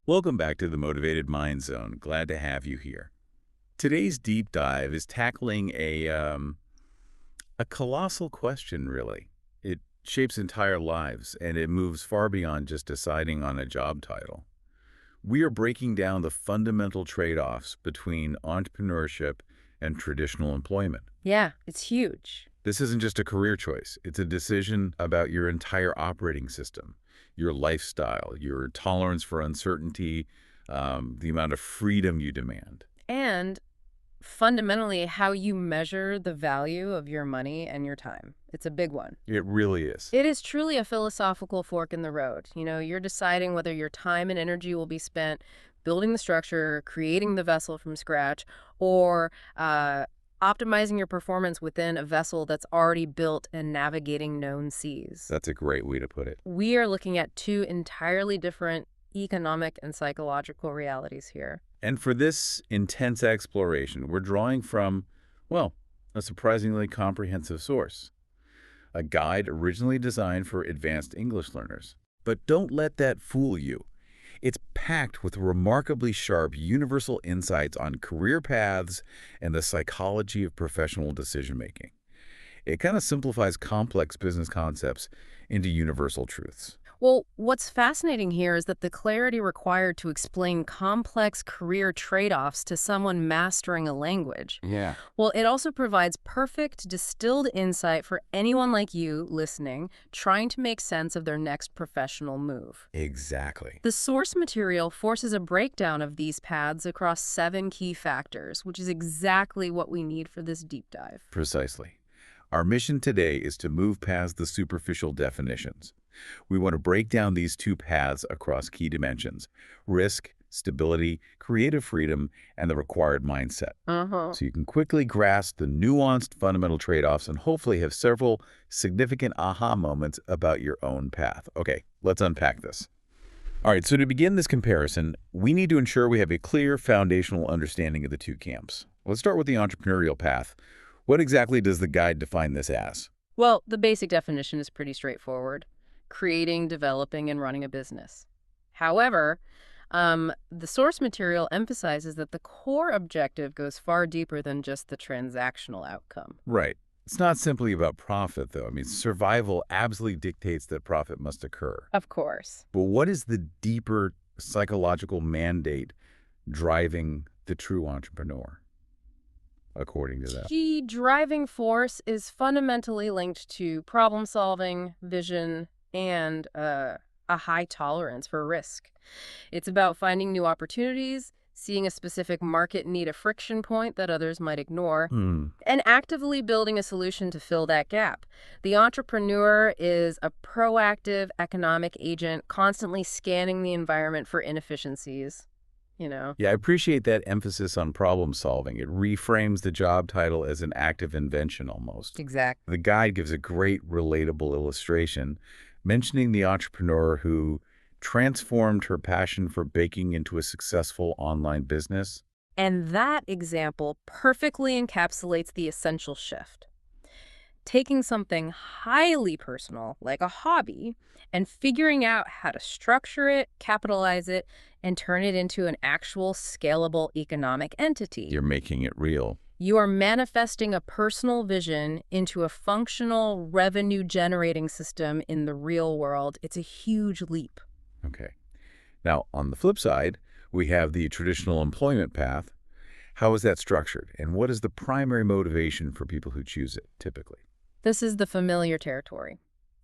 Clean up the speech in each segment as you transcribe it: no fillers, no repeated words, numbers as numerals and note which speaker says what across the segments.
Speaker 1: Welcome back to the Motivated Mind Zone. Glad to have you here. Today's deep dive is tackling a colossal question, really. It shapes entire lives, and it moves far beyond just deciding on a job title. We are breaking down the fundamental trade-offs between entrepreneurship and traditional employment.
Speaker 2: Yeah, it's huge.
Speaker 1: This isn't just a career choice. It's a decision about your entire operating system, your lifestyle, your tolerance for uncertainty, the amount of freedom you demand.
Speaker 2: And fundamentally, how you measure the value of your money and your time. It's a big one.
Speaker 1: It really is.
Speaker 2: It is truly a philosophical fork in the road. You're deciding whether your time and energy will be spent building the structure, creating the vessel from scratch, or optimizing your performance within a vessel that's already built and navigating known seas.
Speaker 1: That's a great way to put it.
Speaker 2: We are looking at two entirely different economic and psychological realities here.
Speaker 1: And for this intense exploration, we're drawing from, well, a surprisingly comprehensive source. A guide originally designed for advanced English learners. But don't let that fool you. It's packed with remarkably sharp universal insights on career paths and the psychology of professional decision-making. It kind of simplifies complex business concepts into universal truths.
Speaker 2: Well, what's fascinating here is that the clarity required to explain complex career trade-offs to someone mastering a language.
Speaker 1: Yeah.
Speaker 2: Well, it also provides perfect, distilled insight for anyone like you listening, trying to make sense of their next professional move.
Speaker 1: Exactly.
Speaker 2: The source material forces a breakdown of these paths across 7 key factors, which is exactly what we need for this deep dive.
Speaker 1: Precisely. Our mission today is to move past the superficial definitions. We want to break down these two paths across key dimensions: risk, stability, creative freedom, and the required mindset. So you can quickly grasp the nuanced fundamental trade-offs and hopefully have several significant aha moments about your own path. Okay, let's unpack this. All right, so to begin this comparison, we need to ensure we have a clear foundational understanding of the two camps. Let's start with the entrepreneurial path. What exactly does the guide define this as?
Speaker 2: Well, the basic definition is pretty straightforward: creating, developing, and running a business. However, the source material emphasizes that the core objective goes far deeper than just the transactional outcome.
Speaker 1: Right. It's not simply about profit, though. I mean, survival absolutely dictates that profit must occur.
Speaker 2: Of course.
Speaker 1: But what is the deeper psychological mandate driving the true entrepreneur, according to that?
Speaker 2: Key driving force is fundamentally linked to problem solving, vision, and a high tolerance for risk. It's about finding new opportunities, seeing a specific market need a friction point that others might ignore, and actively building a solution to fill that gap. The entrepreneur is a proactive economic agent, constantly scanning the environment for inefficiencies.
Speaker 1: Yeah, I appreciate that emphasis on problem solving. It reframes the job title as an act of invention almost.
Speaker 2: Exactly.
Speaker 1: The guide gives a great relatable illustration, mentioning the entrepreneur who transformed her passion for baking into a successful online business.
Speaker 2: And that example perfectly encapsulates the essential shift. Taking something highly personal, like a hobby, and figuring out how to structure it, capitalize it, and turn it into an actual scalable economic entity.
Speaker 1: You're making it real.
Speaker 2: You are manifesting a personal vision into a functional revenue-generating system in the real world. It's a huge leap.
Speaker 1: Okay. Now, on the flip side, we have the traditional employment path. How is that structured, and what is the primary motivation for people who choose it, typically?
Speaker 2: This is the familiar territory.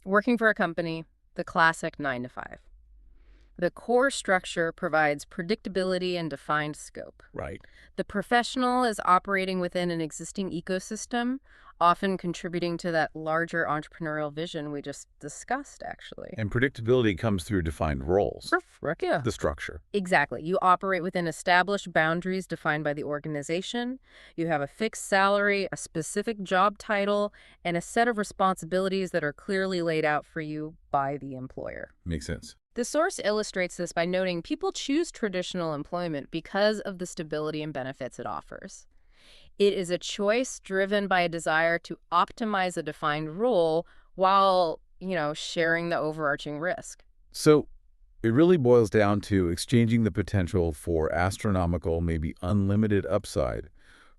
Speaker 2: Working for a company, the classic 9 to 5. The core structure provides predictability and defined scope.
Speaker 1: Right.
Speaker 2: The professional is operating within an existing ecosystem, often contributing to that larger entrepreneurial vision we just discussed, actually.
Speaker 1: And predictability comes through defined roles.
Speaker 2: Yeah.
Speaker 1: The structure.
Speaker 2: Exactly. You operate within established boundaries defined by the organization. You have a fixed salary, a specific job title, and a set of responsibilities that are clearly laid out for you by the employer.
Speaker 1: Makes sense.
Speaker 2: The source illustrates this by noting people choose traditional employment because of the stability and benefits it offers. It is a choice driven by a desire to optimize a defined role while, sharing the overarching risk.
Speaker 1: So It really boils down to exchanging the potential for astronomical, maybe unlimited upside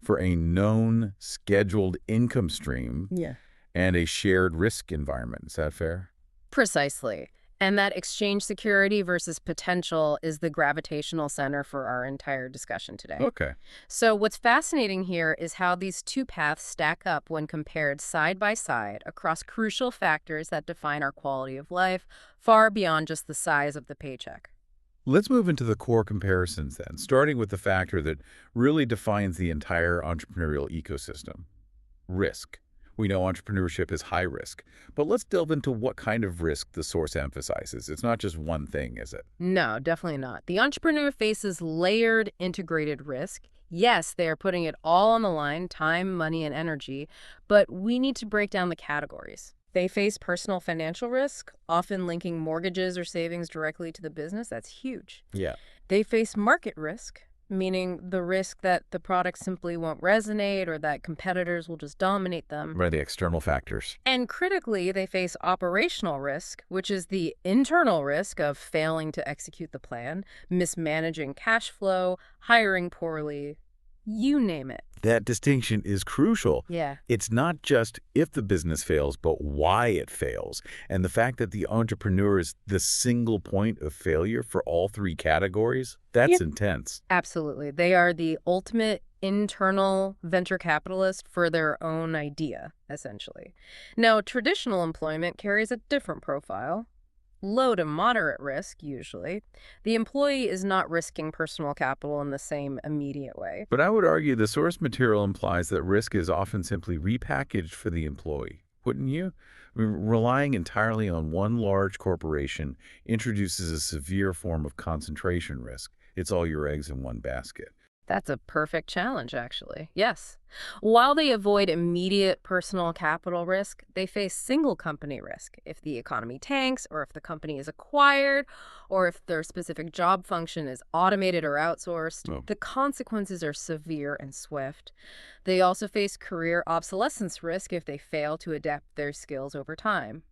Speaker 1: for a known, scheduled income stream
Speaker 2: Yeah.
Speaker 1: and a shared risk environment. Is that fair?
Speaker 2: Precisely. And that exchange security versus potential is the gravitational center for our entire discussion today.
Speaker 1: Okay.
Speaker 2: So what's fascinating here is how these two paths stack up when compared side by side across crucial factors that define our quality of life, far beyond just the size of the paycheck.
Speaker 1: Let's move into the core comparisons then, starting with the factor that really defines the entire entrepreneurial ecosystem: risk. We know entrepreneurship is high risk, but let's delve into what kind of risk the source emphasizes. It's not just one thing, is it?
Speaker 2: No, definitely not. The entrepreneur faces layered, integrated risk. Yes, they are putting it all on the line, time, money, and energy, but we need to break down the categories. They face personal financial risk, often linking mortgages or savings directly to the business. That's huge.
Speaker 1: Yeah.
Speaker 2: They face market risk, meaning the risk that the product simply won't resonate or that competitors will just dominate them.
Speaker 1: Right, the external factors.
Speaker 2: And critically, they face operational risk, which is the internal risk of failing to execute the plan, mismanaging cash flow, hiring poorly, you name it.
Speaker 1: That distinction is crucial.
Speaker 2: Yeah.
Speaker 1: It's not just if the business fails, but why it fails. And the fact that the entrepreneur is the single point of failure for all three categories, that's intense.
Speaker 2: Absolutely. They are the ultimate internal venture capitalist for their own idea, essentially. Now, traditional employment carries a different profile. Low to moderate risk, usually. The employee is not risking personal capital in the same immediate way.
Speaker 1: But I would argue the source material implies that risk is often simply repackaged for the employee, wouldn't you? I mean, relying entirely on one large corporation introduces a severe form of concentration risk. It's all your eggs in one basket.
Speaker 2: That's a perfect challenge, actually. Yes. While they avoid immediate personal capital risk, they face single company risk. If the economy tanks, or if the company is acquired, or if their specific job function is automated or outsourced,
Speaker 1: Oh.
Speaker 2: the consequences are severe and swift. They also face career obsolescence risk if they fail to adapt their skills over time.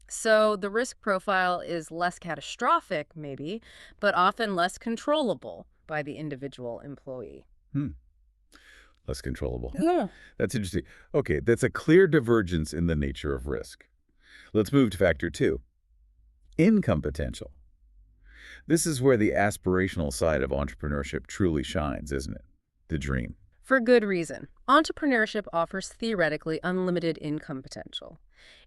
Speaker 2: So the risk profile is less catastrophic, maybe, but often less controllable by the individual employee.
Speaker 1: Less controllable.
Speaker 2: Yeah.
Speaker 1: That's interesting. Okay, that's a clear divergence in the nature of risk. Let's move to factor two: income potential. This is where the aspirational side of entrepreneurship truly shines, isn't it? The dream.
Speaker 2: For good reason. Entrepreneurship offers theoretically unlimited income potential.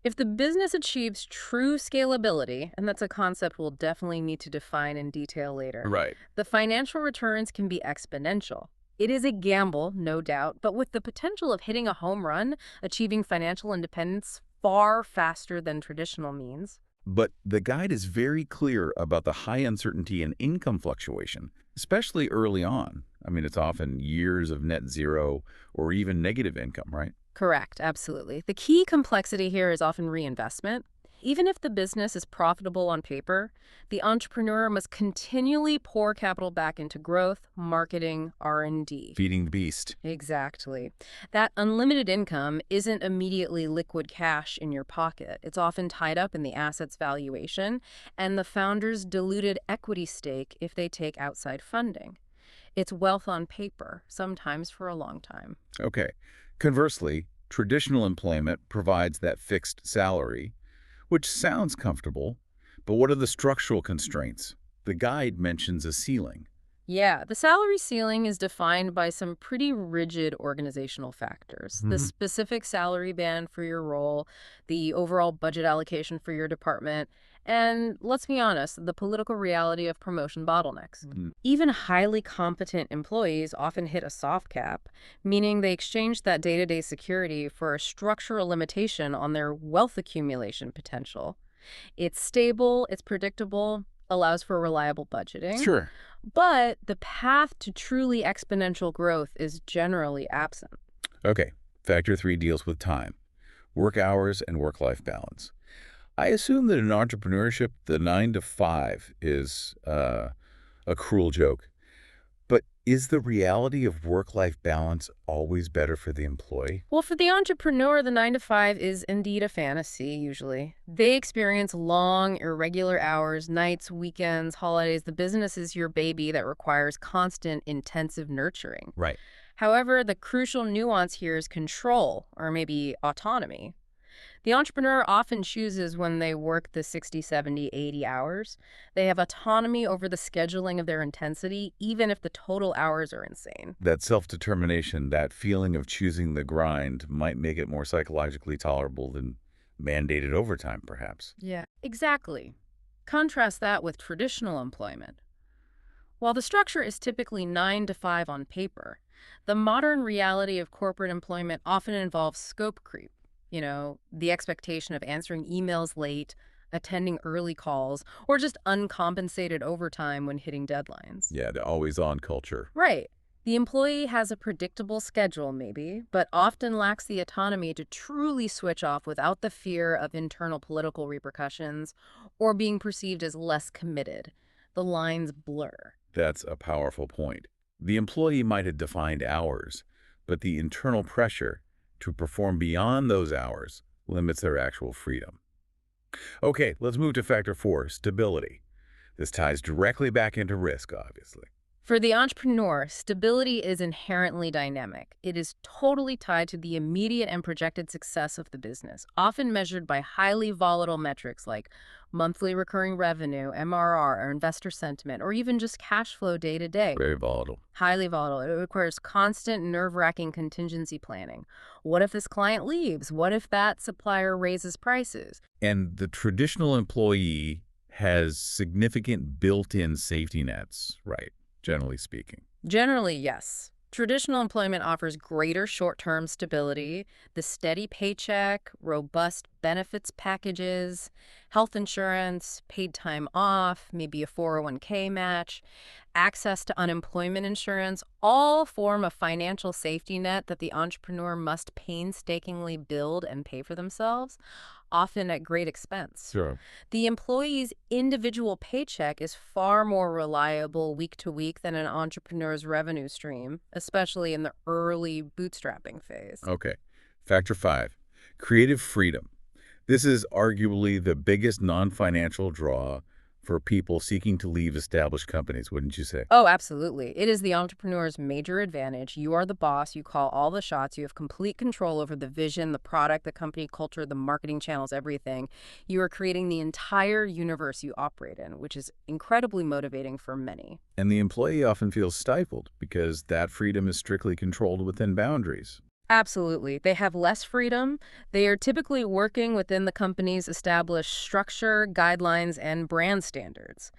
Speaker 2: If the business achieves true scalability, and that's a concept we'll definitely need to define in detail later,
Speaker 1: Right.
Speaker 2: the financial returns can be exponential. It is a gamble, no doubt, but with the potential of hitting a home run, achieving financial independence far faster than traditional means.
Speaker 1: But the guide is very clear about the high uncertainty and income fluctuation, especially early on. I mean, it's often years of net zero or even negative income, right?
Speaker 2: Correct, absolutely. The key complexity here is often reinvestment. Even if the business is profitable on paper, the entrepreneur must continually pour capital back into growth, marketing, R&D.
Speaker 1: Feeding the beast.
Speaker 2: Exactly. That unlimited income isn't immediately liquid cash in your pocket. It's often tied up in the asset's valuation and the founder's diluted equity stake if they take outside funding. It's wealth on paper, sometimes for a long time.
Speaker 1: Okay. Conversely, traditional employment provides that fixed salary, which sounds comfortable, but what are the structural constraints? The guide mentions a ceiling.
Speaker 2: Yeah, the salary ceiling is defined by some pretty rigid organizational factors. The specific salary band for your role, the overall budget allocation for your department, and let's be honest, the political reality of promotion bottlenecks. Even highly competent employees often hit a soft cap, meaning they exchange that day-to-day security for a structural limitation on their wealth accumulation potential. It's stable, it's predictable, allows for reliable budgeting.
Speaker 1: Sure.
Speaker 2: But the path to truly exponential growth is generally absent.
Speaker 1: Okay. Factor three deals with time, work hours, and work-life balance. I assume that in entrepreneurship, the 9 to 5 is a cruel joke. But Is the reality of work-life balance always better for the employee?
Speaker 2: Well, for the entrepreneur, the 9 to 5 is indeed a fantasy, usually. They experience long, irregular hours, nights, weekends, holidays. The business is your baby that requires constant, intensive nurturing.
Speaker 1: Right.
Speaker 2: However, the crucial nuance here is control, or maybe autonomy. The entrepreneur often chooses when they work the 60, 70, 80 hours. They have autonomy over the scheduling of their intensity, even if the total hours are insane.
Speaker 1: That self-determination, that feeling of choosing the grind might make it more psychologically tolerable than mandated overtime, perhaps.
Speaker 2: Yeah, exactly. Contrast that with traditional employment. While the structure is typically 9 to 5 on paper, the modern reality of corporate employment often involves scope creep. The expectation of answering emails late, attending early calls, or just uncompensated overtime when hitting deadlines.
Speaker 1: Yeah, the always-on culture.
Speaker 2: Right. The employee has a predictable schedule, maybe, but often lacks the autonomy to truly switch off without the fear of internal political repercussions or being perceived as less committed. The lines blur.
Speaker 1: That's a powerful point. The employee might have defined hours, but the internal pressure to perform beyond those hours limits their actual freedom. Okay, let's move to factor 4, stability. This ties directly back into risk, obviously.
Speaker 2: For the entrepreneur, stability is inherently dynamic. It is totally tied to the immediate and projected success of the business, often measured by highly volatile metrics like monthly recurring revenue, MRR, or investor sentiment, or even just cash flow day to day.
Speaker 1: Very volatile.
Speaker 2: Highly volatile. It requires constant, nerve-wracking contingency planning. What if this client leaves? What if that supplier raises prices?
Speaker 1: And the traditional employee has significant built-in safety nets, right, generally speaking.
Speaker 2: Generally, yes. Traditional employment offers greater short-term stability, the steady paycheck, robust benefits packages, health insurance, paid time off, maybe a 401k match, access to unemployment insurance, all form a financial safety net that the entrepreneur must painstakingly build and pay for themselves, often at great expense.
Speaker 1: Sure.
Speaker 2: The employee's individual paycheck is far more reliable week to week than an entrepreneur's revenue stream, especially in the early bootstrapping phase.
Speaker 1: Okay. Factor 5, creative freedom. This is arguably the biggest non-financial draw for people seeking to leave established companies, wouldn't you say?
Speaker 2: Oh, absolutely. It is the entrepreneur's major advantage. You are the boss. You call all the shots. You have complete control over the vision, the product, the company culture, the marketing channels, everything. You are creating the entire universe you operate in, which is incredibly motivating for many.
Speaker 1: And the employee often feels stifled because that freedom is strictly controlled within boundaries.
Speaker 2: Absolutely. They have less freedom. They are typically working within the company's established structure, guidelines, and brand standards.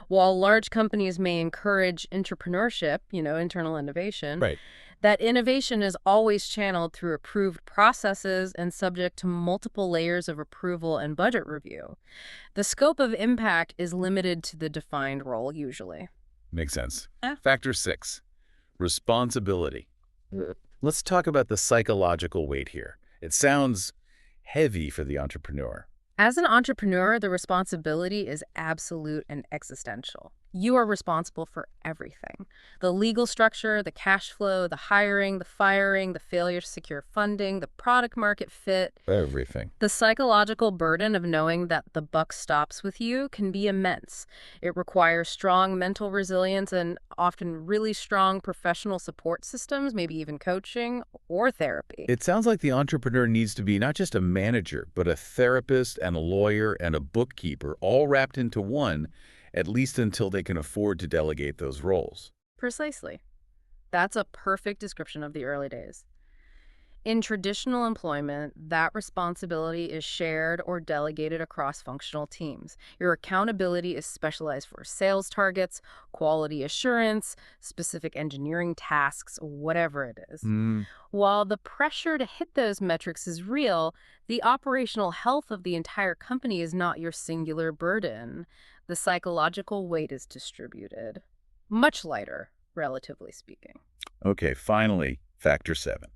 Speaker 2: While large companies may encourage entrepreneurship, internal innovation,
Speaker 1: Right.
Speaker 2: that innovation is always channeled through approved processes and subject to multiple layers of approval and budget review. The scope of impact is limited to the defined role, usually.
Speaker 1: Makes sense.
Speaker 2: Yeah.
Speaker 1: Factor 6, responsibility. Let's talk about the psychological weight here. It sounds heavy for the entrepreneur.
Speaker 2: As an entrepreneur, the responsibility is absolute and existential. You are responsible for everything. The legal structure, the cash flow, the hiring, the firing, the failure to secure funding, the product market fit.
Speaker 1: Everything.
Speaker 2: The psychological burden of knowing that the buck stops with you can be immense. It requires strong mental resilience and often really strong professional support systems, maybe even coaching or therapy.
Speaker 1: It sounds like the entrepreneur needs to be not just a manager, but a therapist and a lawyer and a bookkeeper, all wrapped into one, at least until they can afford to delegate those roles.
Speaker 2: Precisely. That's a perfect description of the early days. In traditional employment, that responsibility is shared or delegated across functional teams. Your accountability is specialized for sales targets, quality assurance, specific engineering tasks, whatever it is. While the pressure to hit those metrics is real, the operational health of the entire company is not your singular burden. The psychological weight is distributed. Much lighter, relatively speaking.
Speaker 1: Okay, finally, factor 7,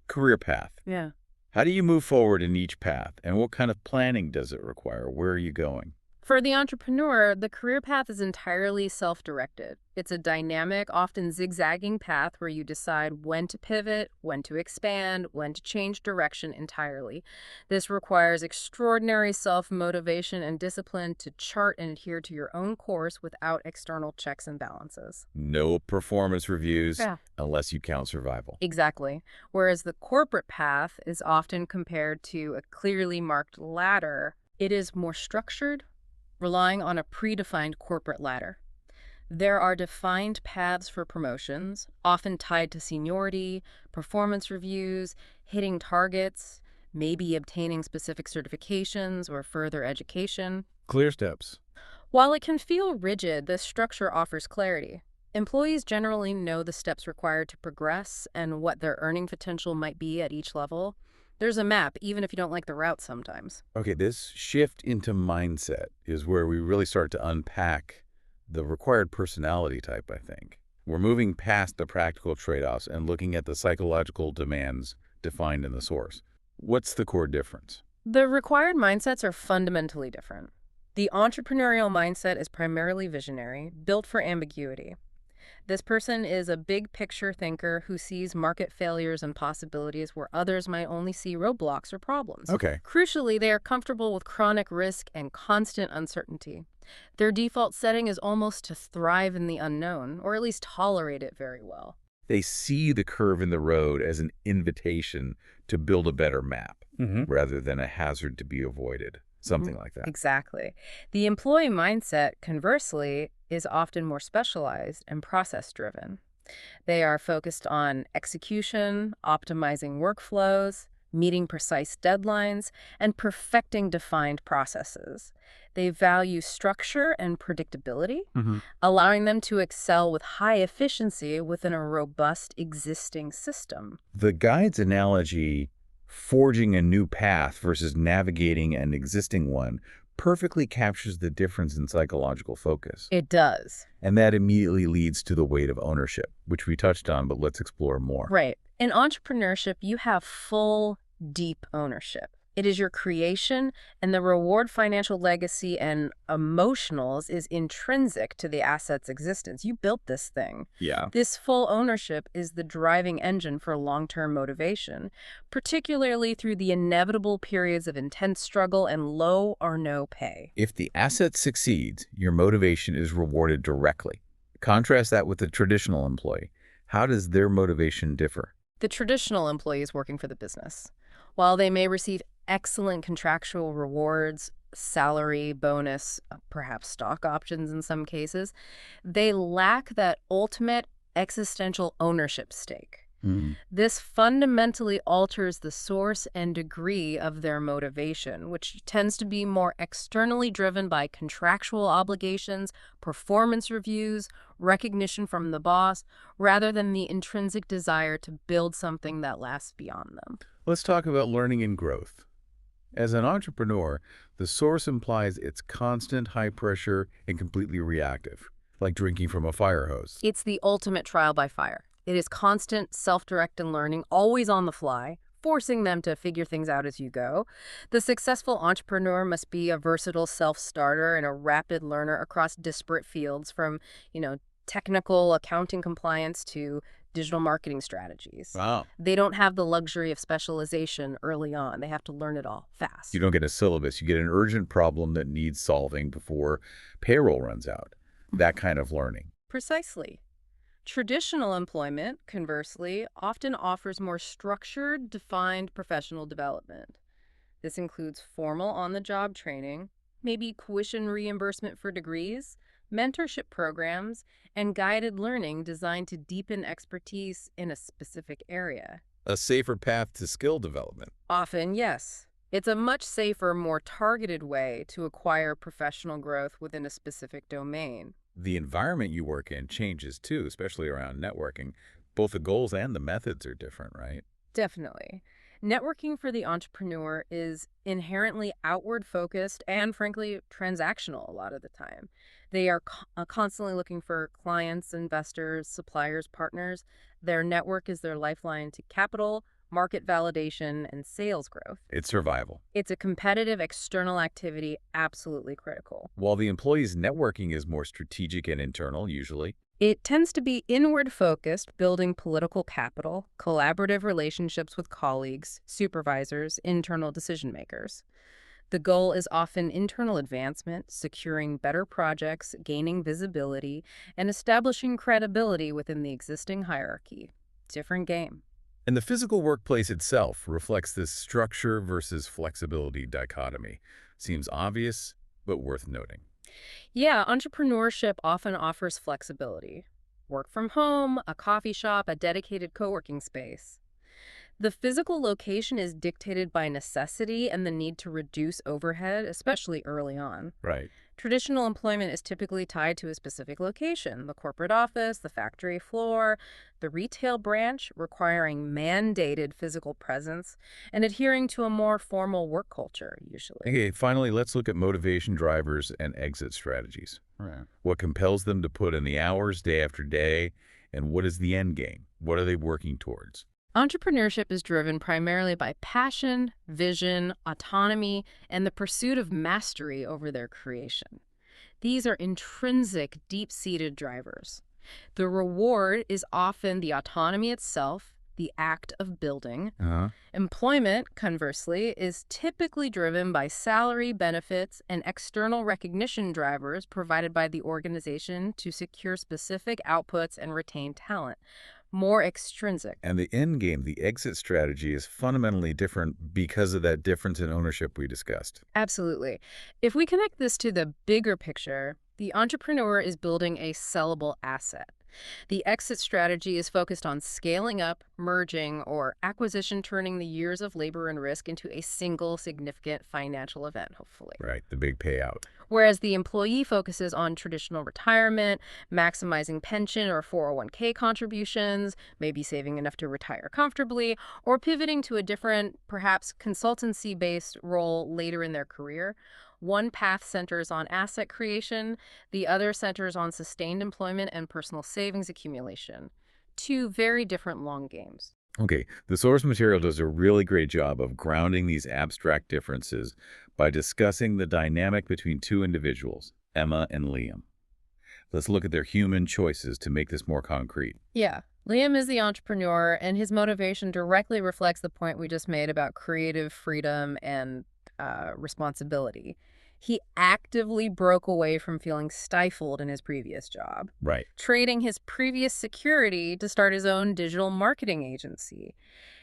Speaker 1: career path.
Speaker 2: Yeah.
Speaker 1: How do you move forward in each path, and what kind of planning does it require? Where are you going?
Speaker 2: For the entrepreneur, the career path is entirely self-directed. It's a dynamic, often zigzagging path where you decide when to pivot, when to expand, when to change direction entirely. This requires extraordinary self-motivation and discipline to chart and adhere to your own course without external checks and balances.
Speaker 1: No performance reviews
Speaker 2: Yeah.
Speaker 1: unless you count survival.
Speaker 2: Exactly. Whereas the corporate path is often compared to a clearly marked ladder, it is more structured, relying on a predefined corporate ladder. There are defined paths for promotions, often tied to seniority, performance reviews, hitting targets, maybe obtaining specific certifications or further education.
Speaker 1: Clear steps.
Speaker 2: While it can feel rigid, this structure offers clarity. Employees generally know the steps required to progress and what their earning potential might be at each level. There's a map, even if you don't like the route sometimes.
Speaker 1: Okay, this shift into mindset is where we really start to unpack the required personality type, I think. We're moving past the practical trade-offs and looking at the psychological demands defined in the source. What's the core difference?
Speaker 2: The required mindsets are fundamentally different. The entrepreneurial mindset is primarily visionary, built for ambiguity. This person is a big picture thinker who sees market failures and possibilities where others might only see roadblocks or problems.
Speaker 1: Okay.
Speaker 2: Crucially, they are comfortable with chronic risk and constant uncertainty. Their default setting is almost to thrive in the unknown, or at least tolerate it very well.
Speaker 1: They see the curve in the road as an invitation to build a better map rather than a hazard to be avoided. Something like that.
Speaker 2: Exactly. The employee mindset, conversely, is often more specialized and process-driven. They are focused on execution, optimizing workflows, meeting precise deadlines, and perfecting defined processes. They value structure and predictability, allowing them to excel with high efficiency within a robust existing system.
Speaker 1: The guide's analogy, forging a new path versus navigating an existing one, perfectly captures the difference in psychological focus.
Speaker 2: It does.
Speaker 1: And that immediately leads to the weight of ownership, which we touched on, but let's explore more.
Speaker 2: Right. In entrepreneurship, you have full, deep ownership. It is your creation, and the reward, financial legacy, and emotionals is intrinsic to the asset's existence. You built this thing.
Speaker 1: Yeah.
Speaker 2: This full ownership is the driving engine for long-term motivation, particularly through the inevitable periods of intense struggle and low or no pay.
Speaker 1: If the asset succeeds, your motivation is rewarded directly. Contrast that with the traditional employee. How does their motivation differ?
Speaker 2: The traditional employee is working for the business. While they may receive excellent contractual rewards, salary, bonus, perhaps stock options in some cases, they lack that ultimate existential ownership stake. This fundamentally alters the source and degree of their motivation, which tends to be more externally driven by contractual obligations, performance reviews, recognition from the boss, rather than the intrinsic desire to build something that lasts beyond them.
Speaker 1: Let's talk about learning and growth. As an entrepreneur, the source implies it's constant, high pressure, and completely reactive, like drinking from a fire hose.
Speaker 2: It's the ultimate trial by fire. It is constant, self-directed learning, always on the fly, forcing them to figure things out as you go. The successful entrepreneur must be a versatile self-starter and a rapid learner across disparate fields from, technical accounting compliance to digital marketing strategies.
Speaker 1: Wow.
Speaker 2: They don't have the luxury of specialization early on. They have to learn it all fast.
Speaker 1: You don't get a syllabus. You get an urgent problem that needs solving before payroll runs out. That kind of learning.
Speaker 2: Precisely. Traditional employment, conversely, often offers more structured, defined professional development. This includes formal on-the-job training, maybe tuition reimbursement for degrees, mentorship programs, and guided learning designed to deepen expertise in a specific area.
Speaker 1: A safer path to skill development.
Speaker 2: Often, yes. It's a much safer, more targeted way to acquire professional growth within a specific domain.
Speaker 1: The environment you work in changes too, especially around networking. Both the goals and the methods are different, right?
Speaker 2: Definitely. Networking for the entrepreneur is inherently outward-focused and, frankly, transactional a lot of the time. They are constantly looking for clients, investors, suppliers, partners. Their network is their lifeline to capital, market validation, and sales growth.
Speaker 1: It's survival.
Speaker 2: It's a competitive external activity absolutely critical.
Speaker 1: While the employee's networking is more strategic and internal, usually.
Speaker 2: It tends to be inward-focused, building political capital, collaborative relationships with colleagues, supervisors, internal decision-makers. The goal is often internal advancement, securing better projects, gaining visibility, and establishing credibility within the existing hierarchy. Different game.
Speaker 1: And the physical workplace itself reflects this structure versus flexibility dichotomy. Seems obvious, but worth noting.
Speaker 2: Yeah, entrepreneurship often offers flexibility. Work from home, a coffee shop, a dedicated co-working space. The physical location is dictated by necessity and the need to reduce overhead, especially early on.
Speaker 1: Right.
Speaker 2: Traditional employment is typically tied to a specific location, the corporate office, the factory floor, the retail branch, requiring mandated physical presence and adhering to a more formal work culture, usually.
Speaker 1: Okay, finally, let's look at motivation drivers and exit strategies. Right. What compels them to put in the hours day after day, and what is the end game? What are they working towards?
Speaker 2: Entrepreneurship is driven primarily by passion, vision, autonomy, and the pursuit of mastery over their creation. These are intrinsic, deep-seated drivers. The reward is often the autonomy itself, the act of building. Employment, conversely, is typically driven by salary, benefits, and external recognition drivers provided by the organization to secure specific outputs and retain talent. More extrinsic.
Speaker 1: And the end game, the exit strategy, is fundamentally different because of that difference in ownership we discussed.
Speaker 2: Absolutely. If we connect this to the bigger picture, the entrepreneur is building a sellable asset. The exit strategy is focused on scaling up, merging, or acquisition, turning the years of labor and risk into a single significant financial event, hopefully.
Speaker 1: Right, the big payout.
Speaker 2: Whereas the employee focuses on traditional retirement, maximizing pension or 401k contributions, maybe saving enough to retire comfortably, or pivoting to a different, perhaps consultancy-based role later in their career. One path centers on asset creation, the other centers on sustained employment and personal savings accumulation. Two very different long games.
Speaker 1: Okay, the source material does a really great job of grounding these abstract differences by discussing the dynamic between two individuals, Emma and Liam. Let's look at their human choices to make this more concrete.
Speaker 2: Yeah. Liam is the entrepreneur, and his motivation directly reflects the point we just made about creative freedom and responsibility. He actively broke away from feeling stifled in his previous job,
Speaker 1: Right.
Speaker 2: trading his previous security to start his own digital marketing agency.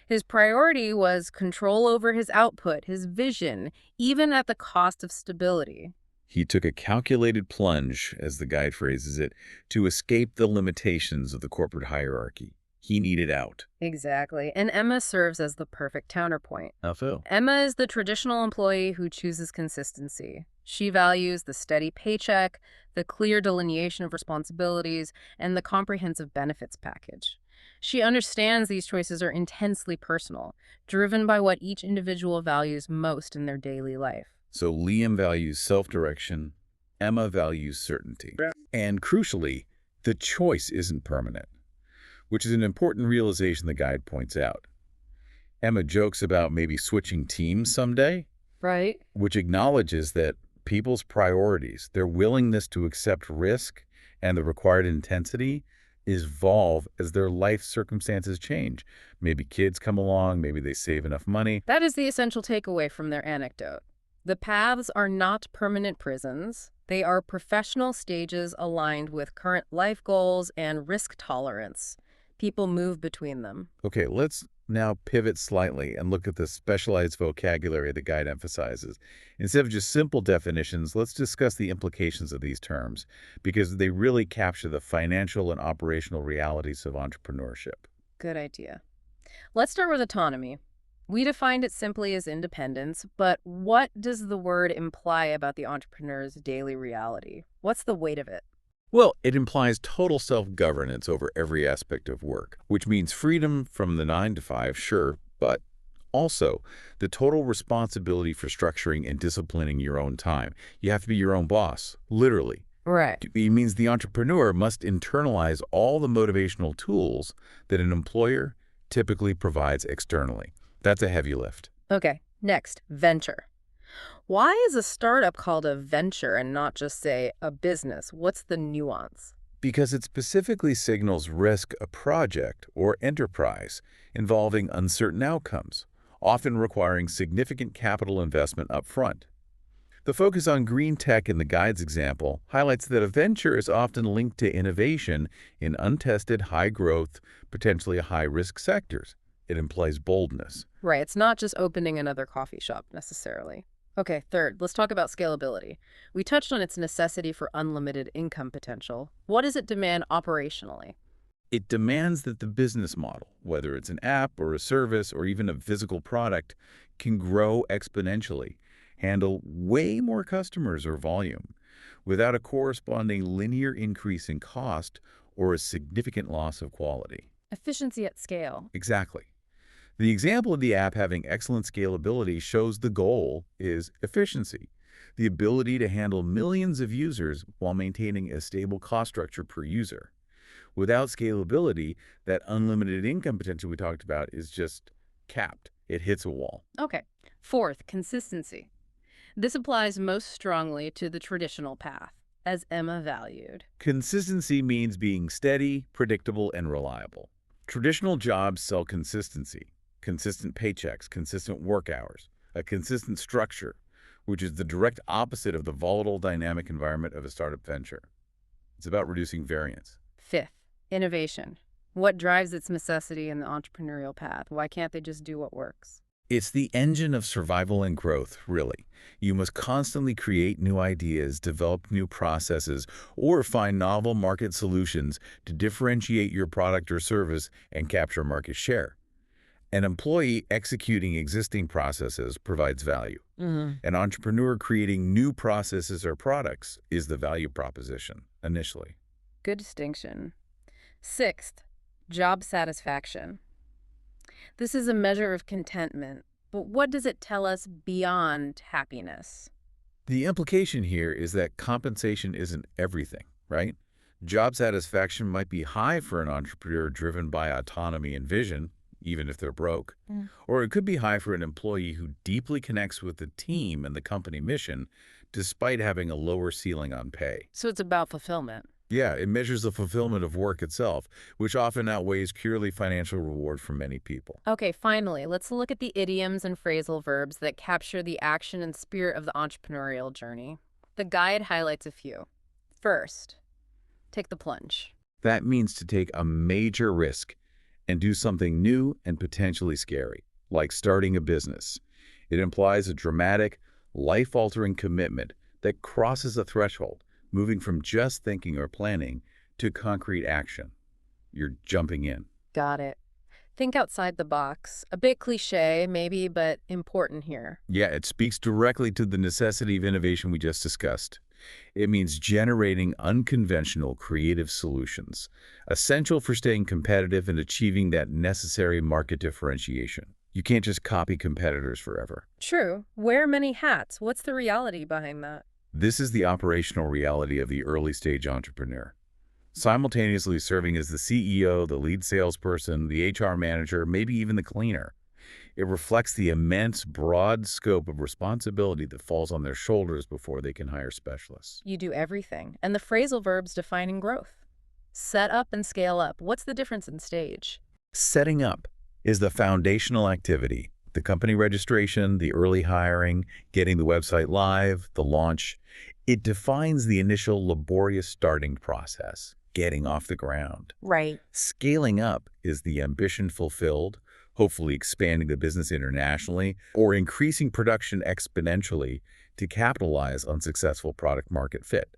Speaker 2: His priority was control over his output, his vision, even at the cost of stability.
Speaker 1: He took a calculated plunge, as the guide phrases it, to escape the limitations of the corporate hierarchy. He needed out.
Speaker 2: Exactly. And Emma serves as the perfect counterpoint.
Speaker 1: How so?
Speaker 2: Emma is the traditional employee who chooses consistency. She values the steady paycheck, the clear delineation of responsibilities, and the comprehensive benefits package. She understands these choices are intensely personal, driven by what each individual values most in their daily life.
Speaker 1: So Liam values self-direction, Emma values certainty. And crucially, the choice isn't permanent, which is an important realization the guide points out. Emma jokes about maybe switching teams someday,
Speaker 2: Right.
Speaker 1: which acknowledges that people's priorities, their willingness to accept risk, and the required intensity evolve as their life circumstances change. Maybe kids come along, maybe they save enough money.
Speaker 2: That is the essential takeaway from their anecdote. The paths are not permanent prisons. They are professional stages aligned with current life goals and risk tolerance. People move between them.
Speaker 1: Okay, let's now pivot slightly and look at the specialized vocabulary the guide emphasizes. Instead of just simple definitions, let's discuss the implications of these terms, because they really capture the financial and operational realities of entrepreneurship.
Speaker 2: Good idea. Let's start with autonomy. We defined it simply as independence, but what does the word imply about the entrepreneur's daily reality? What's the weight of it?
Speaker 1: Well, it implies total self-governance over every aspect of work, which means freedom from the 9 to 5, sure, but also the total responsibility for structuring and disciplining your own time. You have to be your own boss, literally.
Speaker 2: Right.
Speaker 1: It means the entrepreneur must internalize all the motivational tools that an employer, typically provides externally. That's a heavy lift.
Speaker 2: Okay, next, venture. Why is a startup called a venture and not just, say, a business? What's the nuance?
Speaker 1: Because it specifically signals risk a project or enterprise involving uncertain outcomes, often requiring significant capital investment up front. The focus on green tech in the guide's example highlights that a venture is often linked to innovation in untested, high-growth, potentially high-risk sectors. It implies boldness.
Speaker 2: Right, it's not just opening another coffee shop necessarily. Okay, third, let's talk about scalability. We touched on its necessity for unlimited income potential. What does it demand operationally?
Speaker 1: It demands that the business model, whether it's an app or a service or even a physical product, can grow exponentially, handle way more customers or volume, without a corresponding linear increase in cost or a significant loss of quality.
Speaker 2: Efficiency at scale.
Speaker 1: Exactly. The example of the app having excellent scalability shows the goal is efficiency, the ability to handle millions of users while maintaining a stable cost structure per user. Without scalability, that unlimited income potential we talked about is just capped. It hits a wall.
Speaker 2: Okay. Fourth, consistency. This applies most strongly to the traditional path, as Emma valued.
Speaker 1: Consistency means being steady, predictable, and reliable. Traditional jobs sell consistency, consistent paychecks, consistent work hours, a consistent structure, which is the direct opposite of the volatile dynamic environment of a startup venture. It's about reducing variance.
Speaker 2: Fifth, innovation. What drives its necessity in the entrepreneurial path? Why can't they just do what works?
Speaker 1: It's the engine of survival and growth, really. You must constantly create new ideas, develop new processes, or find novel market solutions to differentiate your product or service and capture market share. An employee executing existing processes provides value. An entrepreneur creating new processes or products is the value proposition, initially.
Speaker 2: Good distinction. Sixth, job satisfaction. This is a measure of contentment, but what does it tell us beyond happiness?
Speaker 1: The implication here is that compensation isn't everything, right? Job satisfaction might be high for an entrepreneur driven by autonomy and vision, even if they're broke. Or it could be high for an employee who deeply connects with the team and the company mission, despite having a lower ceiling on pay.
Speaker 2: So it's about fulfillment.
Speaker 1: Yeah, it measures the fulfillment of work itself, which often outweighs purely financial reward for many people.
Speaker 2: Okay, finally, let's look at the idioms and phrasal verbs that capture the action and spirit of the entrepreneurial journey. The guide highlights a few. First, take the plunge.
Speaker 1: That means to take a major risk and do something new and potentially scary, like starting a business. It implies a dramatic, life-altering commitment that crosses a threshold, moving from just thinking or planning to concrete action. You're jumping in.
Speaker 2: Got it. Think outside the box. A bit cliche, maybe, but important here.
Speaker 1: Yeah, it speaks directly to the necessity of innovation we just discussed. It means generating unconventional, creative solutions, essential for staying competitive and achieving that necessary market differentiation. You can't just copy competitors forever.
Speaker 2: True. Wear many hats. What's the reality behind that?
Speaker 1: This is the operational reality of the early-stage entrepreneur. Simultaneously serving as the CEO, the lead salesperson, the HR manager, maybe even the cleaner. It reflects the immense, broad scope of responsibility that falls on their shoulders before they can hire specialists.
Speaker 2: You do everything. And the phrasal verbs defining growth. Set up and scale up. What's the difference in stage?
Speaker 1: Setting up is the foundational activity. The company registration, the early hiring, getting the website live, the launch. It defines the initial laborious starting process, getting off the ground.
Speaker 2: Right.
Speaker 1: Scaling up is the ambition fulfilled, hopefully expanding the business internationally or increasing production exponentially to capitalize on successful product market fit.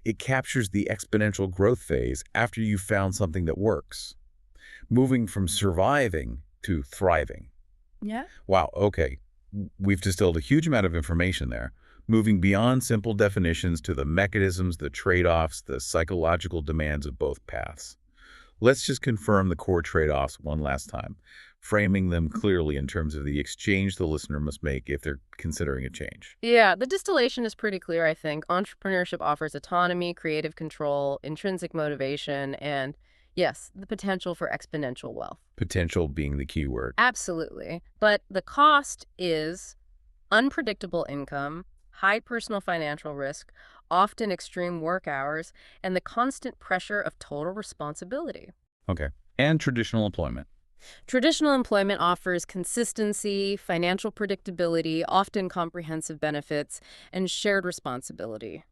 Speaker 1: It captures the exponential growth phase after you've found something that works, moving from surviving to thriving.
Speaker 2: Yeah.
Speaker 1: Wow, okay. We've distilled a huge amount of information there, moving beyond simple definitions to the mechanisms, the trade-offs, the psychological demands of both paths. Let's just confirm the core trade-offs one last time, framing them clearly in terms of the exchange the listener must make if they're considering a change.
Speaker 2: Yeah, the distillation is pretty clear, I think. Entrepreneurship offers autonomy, creative control, intrinsic motivation, and Yes, the potential for exponential wealth.
Speaker 1: Potential being the key word.
Speaker 2: Absolutely. But the cost is unpredictable income, high personal financial risk, often extreme work hours, and the constant pressure of total responsibility.
Speaker 1: Okay. And traditional employment.
Speaker 2: Traditional employment offers consistency, financial predictability, often comprehensive benefits, and shared responsibility.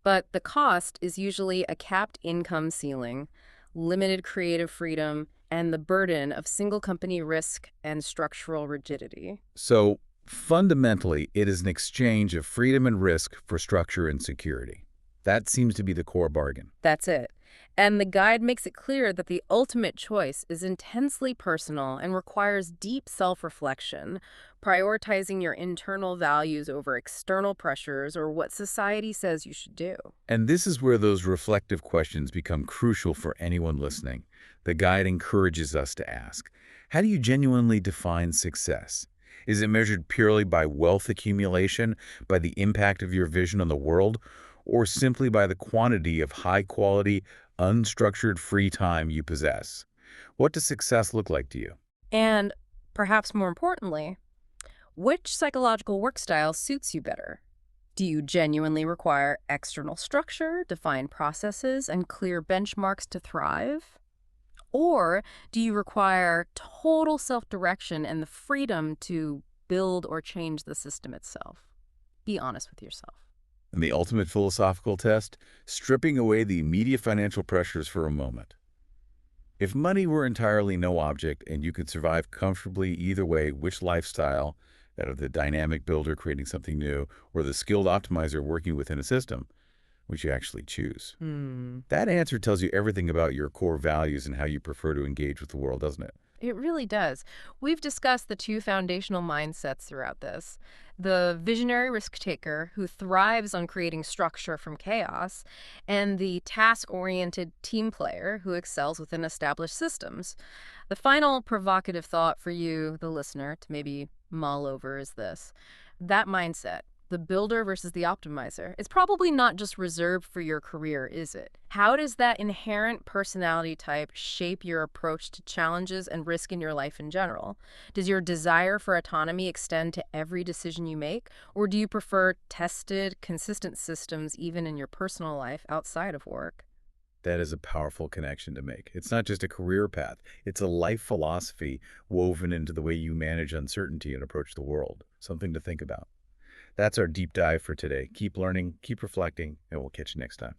Speaker 2: But the cost is usually a capped income ceiling, limited creative freedom, and the burden of single company risk and structural rigidity.
Speaker 1: So fundamentally, it is an exchange of freedom and risk for structure and security. That seems to be the core bargain.
Speaker 2: That's it. And the guide makes it clear that the ultimate choice is intensely personal and requires deep self-reflection, prioritizing your internal values over external pressures or what society says you should do.
Speaker 1: And this is where those reflective questions become crucial for anyone listening. The guide encourages us to ask, how do you genuinely define success? Is it measured purely by wealth accumulation, by the impact of your vision on the world, or simply by the quantity of high-quality, unstructured free time you possess? What does success look like to you?
Speaker 2: And perhaps more importantly, which psychological work style suits you better? Do you genuinely require external structure, defined processes, and clear benchmarks to thrive? Or do you require total self-direction and the freedom to build or change the system itself? Be honest with yourself.
Speaker 1: And the ultimate philosophical test, stripping away the immediate financial pressures for a moment. If money were entirely no object and you could survive comfortably either way, which lifestyle, that of the dynamic builder creating something new or the skilled optimizer working within a system, would you actually choose? That answer tells you everything about your core values and how you prefer to engage with the world, doesn't it?
Speaker 2: It really does. We've discussed the two foundational mindsets throughout this. The visionary risk taker who thrives on creating structure from chaos, and the task-oriented team player who excels within established systems. The final provocative thought for you, the listener, to maybe mull over is this. That mindset, the builder versus the optimizer, it's probably not just reserved for your career, is it? How does that inherent personality type shape your approach to challenges and risk in your life in general? Does your desire for autonomy extend to every decision you make, or do you prefer tested, consistent systems even in your personal life outside of work?
Speaker 1: That is a powerful connection to make. It's not just a career path. It's a life philosophy woven into the way you manage uncertainty and approach the world. Something to think about. That's our deep dive for today. Keep learning, keep reflecting, and we'll catch you next time.